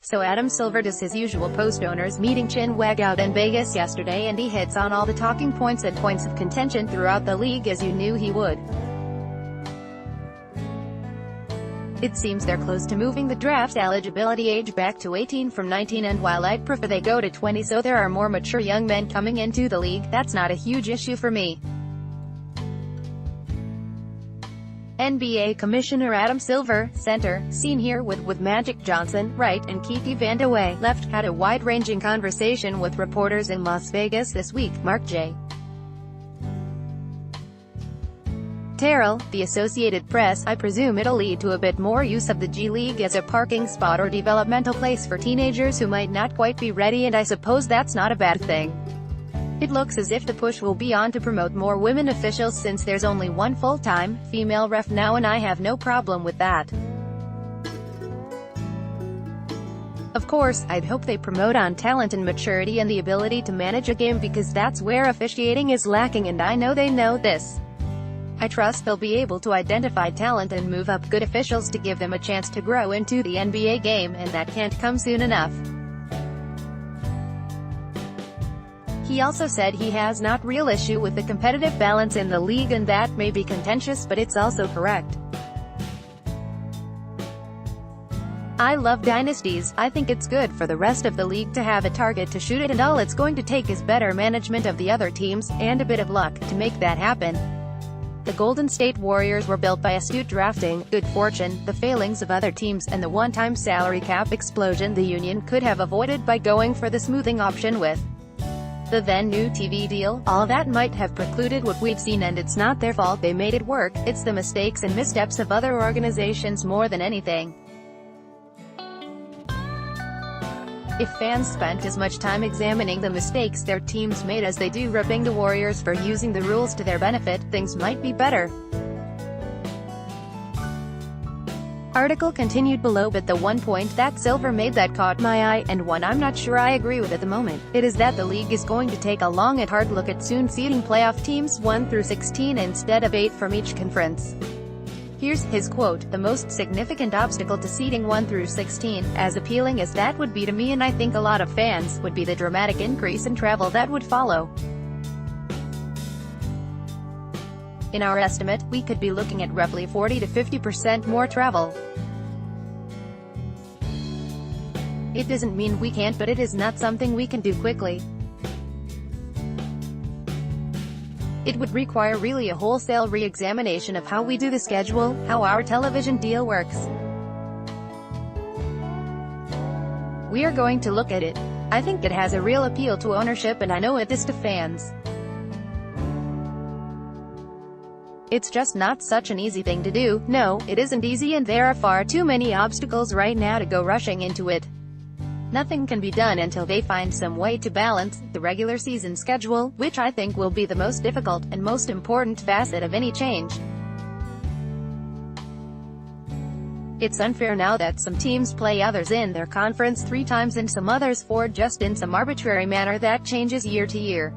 So Adam Silver does his usual post-owners meeting chinwag out in Vegas yesterday, and he hits on all the talking points and points of contention throughout the league, as you knew he would. It seems they're close to moving the draft eligibility age back to 18 from 19, and while I'd prefer they go to 20 so there are more mature young men coming into the league, that's not a huge issue for me. NBA Commissioner Adam Silver, center, seen here with Magic Johnson, right, and Kiki Vandeweghe, left, had a wide-ranging conversation with reporters in Las Vegas this week. Mark J. Terrell, The Associated Press, I presume it'll lead to a bit more use of the G League as a parking spot or developmental place for teenagers who might not quite be ready, and I suppose that's not a bad thing. It looks as if the push will be on to promote more women officials since there's only one full-time, female ref now, and I have no problem with that. Of course, I'd hope they promote on talent and maturity and the ability to manage a game, because that's where officiating is lacking, and I know they know this. I trust they'll be able to identify talent and move up good officials to give them a chance to grow into the NBA game, and that can't come soon enough. He also said he has not real issue with the competitive balance in the league, and that may be contentious, but it's also correct. I love dynasties. I think it's good for the rest of the league to have a target to shoot at, and all it's going to take is better management of the other teams, and a bit of luck, to make that happen. The Golden State Warriors were built by astute drafting, good fortune, the failings of other teams, and the one-time salary cap explosion the Union could have avoided by going for the smoothing option with the then-new TV deal. All that might have precluded what we've seen, and it's not their fault they made it work, it's the mistakes and missteps of other organizations more than anything. If fans spent as much time examining the mistakes their teams made as they do ripping the Warriors for using the rules to their benefit, things might be better. Article continued below, but the one point that Silver made that caught my eye, and one I'm not sure I agree with at the moment, it is that the league is going to take a long and hard look at soon seeding playoff teams 1 through 16 instead of 8 from each conference. Here's his quote: "The most significant obstacle to seeding 1 through 16, as appealing as that would be to me and I think a lot of fans, would be the dramatic increase in travel that would follow. In our estimate, we could be looking at roughly 40 to 50% more travel. It doesn't mean we can't, but it is not something we can do quickly. It would require really a wholesale re-examination of how we do the schedule, how our television deal works. We are going to look at it. I think it has a real appeal to ownership, and I know it is to fans. It's just not such an easy thing to do. No, it isn't easy, and there are far too many obstacles right now to go rushing into it. Nothing can be done until they find some way to balance the regular season schedule, which I think will be the most difficult and most important facet of any change. It's unfair now that some teams play others in their conference 3 times and some others 4, just in some arbitrary manner that changes year to year.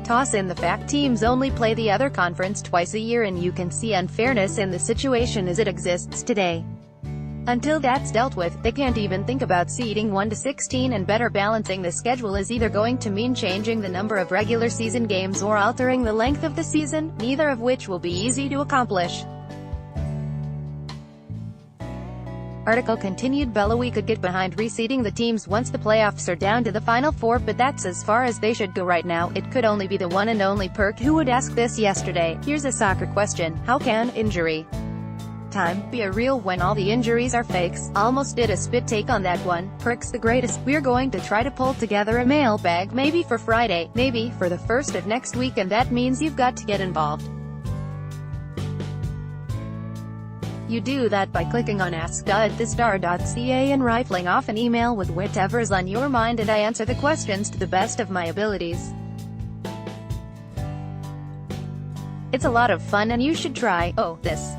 Toss in the fact teams only play the other conference twice a year, and you can see unfairness in the situation as it exists today. Until that's dealt with, they can't even think about seeding 1 to 16, and better balancing the schedule is either going to mean changing the number of regular season games or altering the length of the season, neither of which will be easy to accomplish." Article continued below. "We could get behind reseeding the teams once the playoffs are down to the Final Four, but that's as far as they should go right now. It could only be the one and only perk." Who would ask this yesterday? Here's a soccer question: how can injury time be a real when all the injuries are fakes? Almost did a spit take on that one. Perk's the greatest. We're going to try to pull together a mailbag, maybe for Friday, maybe for the first of next week, and that means you've got to get involved. You do that by clicking on ask.thestar.ca and rifling off an email with whatever's on your mind, and I answer the questions to the best of my abilities. It's a lot of fun, and you should try this.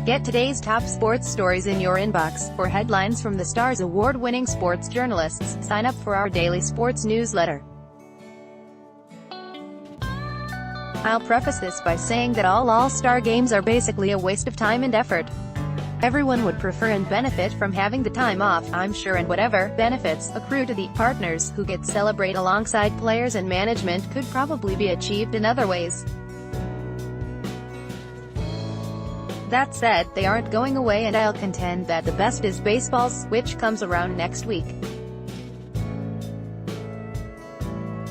Get today's top sports stories in your inbox. For headlines from the Star's award-winning sports journalists, sign up for our daily sports newsletter. I'll preface this by saying that all All-Star games are basically a waste of time and effort. Everyone would prefer and benefit from having the time off, I'm sure, and whatever benefits accrue to the partners who get celebrate alongside players and management could probably be achieved in other ways. That said, they aren't going away, and I'll contend that the best is baseball's, which comes around next week.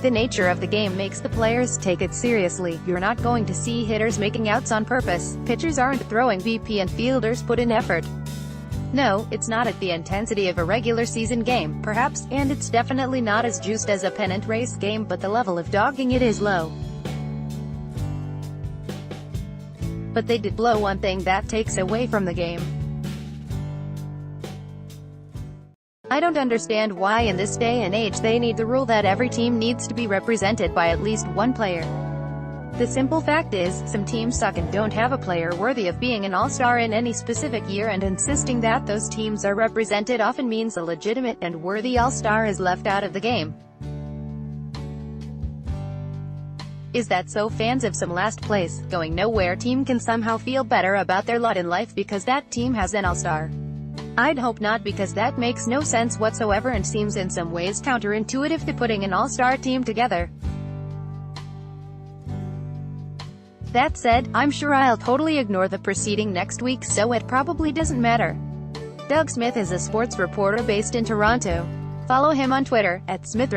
The nature of the game makes the players take it seriously. You're not going to see hitters making outs on purpose, pitchers aren't throwing BP, and fielders put in effort. No, it's not at the intensity of a regular season game, perhaps, and it's definitely not as juiced as a pennant race game, but the level of dogging it is low. But they did blow one thing that takes away from the game. I don't understand why in this day and age they need the rule that every team needs to be represented by at least one player. The simple fact is, some teams suck and don't have a player worthy of being an all-star in any specific year, and insisting that those teams are represented often means a legitimate and worthy all-star is left out of the game. Is that so? Fans of some last place, going nowhere team can somehow feel better about their lot in life because that team has an all-star? I'd hope not, because that makes no sense whatsoever and seems in some ways counterintuitive to putting an all-star team together. That said, I'm sure I'll totally ignore the proceeding next week, so it probably doesn't matter. Doug Smith is a sports reporter based in Toronto. Follow him on Twitter, @Smith.